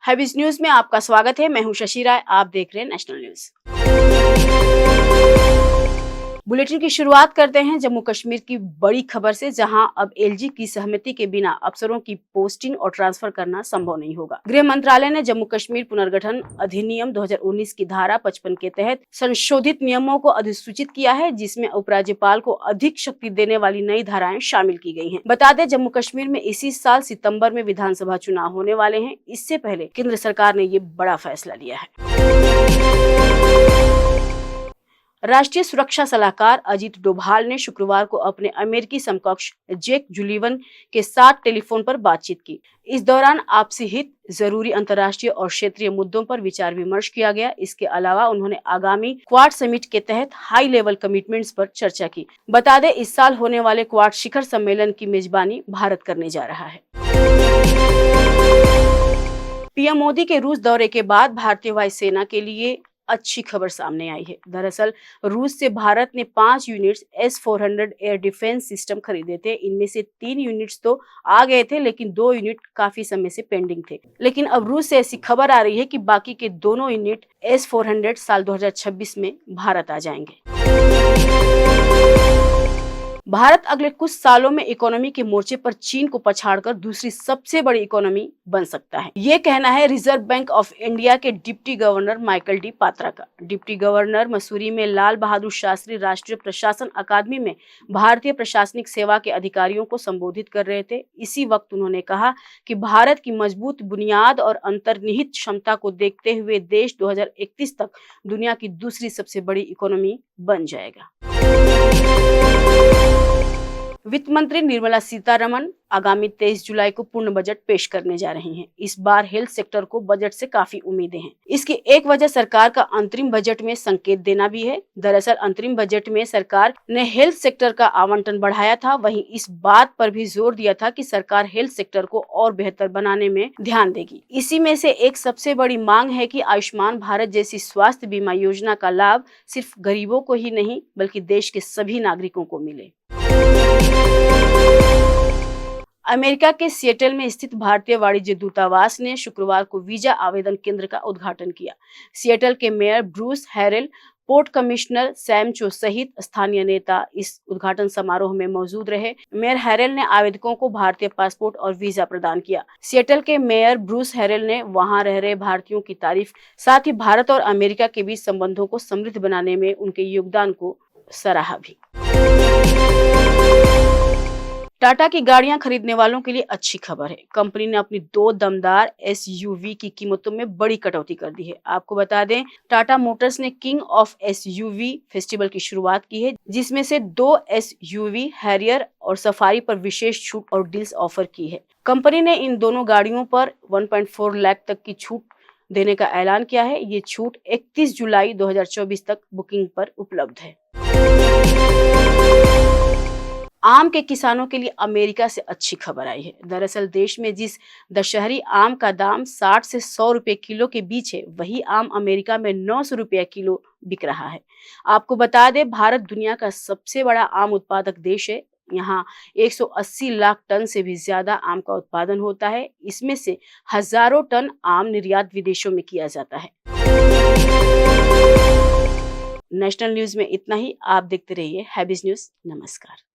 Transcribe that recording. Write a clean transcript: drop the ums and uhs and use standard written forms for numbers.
Habeas news में आपका स्वागत है। मैं हूं शशि राय। आप देख रहे हैं नेशनल न्यूज। बुलेटिन की शुरुआत करते हैं जम्मू कश्मीर की बड़ी खबर से, जहां अब एलजी की सहमति के बिना अफसरों की पोस्टिंग और ट्रांसफर करना संभव नहीं होगा। गृह मंत्रालय ने जम्मू कश्मीर पुनर्गठन अधिनियम 2019 की धारा 55 के तहत संशोधित नियमों को अधिसूचित किया है, जिसमें उपराज्यपाल को अधिक शक्ति देने वाली नई धाराएं शामिल की गई हैं। बता दें, जम्मू कश्मीर में इसी साल सितंबर में विधानसभा चुनाव होने वाले हैं। इससे पहले केंद्र सरकार ने ये बड़ा फैसला लिया है। राष्ट्रीय सुरक्षा सलाहकार अजीत डोभाल ने शुक्रवार को अपने अमेरिकी समकक्ष जेक जुलिवन के साथ टेलीफोन पर बातचीत की। इस दौरान आपसी हित, जरूरी अंतर्राष्ट्रीय और क्षेत्रीय मुद्दों पर विचार विमर्श किया गया। इसके अलावा उन्होंने आगामी क्वाड समिट के तहत हाई लेवल कमिटमेंट्स पर चर्चा की। बता दें, इस साल होने वाले क्वाड शिखर सम्मेलन की मेजबानी भारत करने जा रहा है। पीएम मोदी के रूस दौरे के बाद भारतीय वायुसेना के लिए अच्छी खबर सामने आई है। दरअसल रूस से भारत ने 5 units S-400 air defence system खरीदे थे। इनमें से 3 यूनिट्स तो आ गए थे, लेकिन 2 यूनिट काफी समय से पेंडिंग थे। लेकिन अब रूस से ऐसी खबर आ रही है कि बाकी के दोनों यूनिट S-400 साल 2026 में भारत आ जाएंगे। भारत अगले कुछ सालों में इकोनॉमी के मोर्चे पर चीन को पछाड़कर दूसरी सबसे बड़ी इकोनॉमी बन सकता है। ये कहना है रिजर्व बैंक ऑफ इंडिया के deputy governor Michael D Patra का। डिप्टी गवर्नर मसूरी में लाल बहादुर शास्त्री राष्ट्रीय प्रशासन अकादमी में भारतीय प्रशासनिक सेवा के अधिकारियों को संबोधित कर रहे थे। इसी वक्त उन्होंने कहा कि भारत की मजबूत बुनियाद और अंतर्निहित क्षमता को देखते हुए देश 2031 तक दुनिया की दूसरी सबसे बड़ी इकोनॉमी बन जाएगा। वित्त मंत्री निर्मला सीतारमण आगामी 23 जुलाई को पूर्ण बजट पेश करने जा रही हैं। इस बार हेल्थ सेक्टर को बजट से काफी उम्मीदें हैं। इसकी एक वजह सरकार का अंतरिम बजट में संकेत देना भी है। दरअसल अंतरिम बजट में सरकार ने हेल्थ सेक्टर का आवंटन बढ़ाया था। वहीं इस बात पर भी जोर दिया था कि सरकार हेल्थ सेक्टर को और बेहतर बनाने में ध्यान देगी। इसी में से एक सबसे बड़ी मांग है कि आयुष्मान भारत जैसी स्वास्थ्य बीमा योजना का लाभ सिर्फ गरीबों को ही नहीं, बल्कि देश के सभी नागरिकों को मिले। अमेरिका के सिएटल में स्थित भारतीय वाणिज्य दूतावास ने शुक्रवार को वीजा आवेदन केंद्र का उद्घाटन किया। सिएटल के mayor Bruce Harrell, port commissioner Sam Cho सहित स्थानीय नेता इस उद्घाटन समारोह में मौजूद रहे। मेयर हैरेल ने आवेदकों को भारतीय पासपोर्ट और वीजा प्रदान किया। सिएटल के मेयर ब्रूस हैरेल ने वहां रह रहे भारतीयों की तारीफ, साथ ही भारत और अमेरिका के बीच संबंधों को समृद्ध बनाने में उनके योगदान को सराहा भी। टाटा की गाड़ियां खरीदने वालों के लिए अच्छी खबर है। कंपनी ने अपनी 2 दमदार SUV की कीमतों में बड़ी कटौती कर दी है। आपको बता दें, टाटा मोटर्स ने किंग ऑफ SUV फेस्टिवल की शुरुआत की है, जिसमें से 2 SUV हैरियर और सफारी पर विशेष छूट और डील्स ऑफर की है। कंपनी ने इन दोनों गाड़ियों पर 1.4 लाख तक की छूट देने का ऐलान किया है। ये छूट 31 जुलाई 2024 तक बुकिंग पर उपलब्ध है। आम के किसानों के लिए अमेरिका से अच्छी खबर आई है। दरअसल देश में जिस दशहरी आम का दाम 60 से 100 रुपए किलो के बीच है, वही आम अमेरिका में 900 रुपया किलो बिक रहा है। आपको बता दें, भारत दुनिया का सबसे बड़ा आम उत्पादक देश है। यहाँ 180 लाख टन से भी ज्यादा आम का उत्पादन होता है। इसमें से हजारों टन आम निर्यात विदेशों में किया जाता है। नेशनल न्यूज में इतना ही। आप देखते रहिए हैबिस न्यूज। नमस्कार।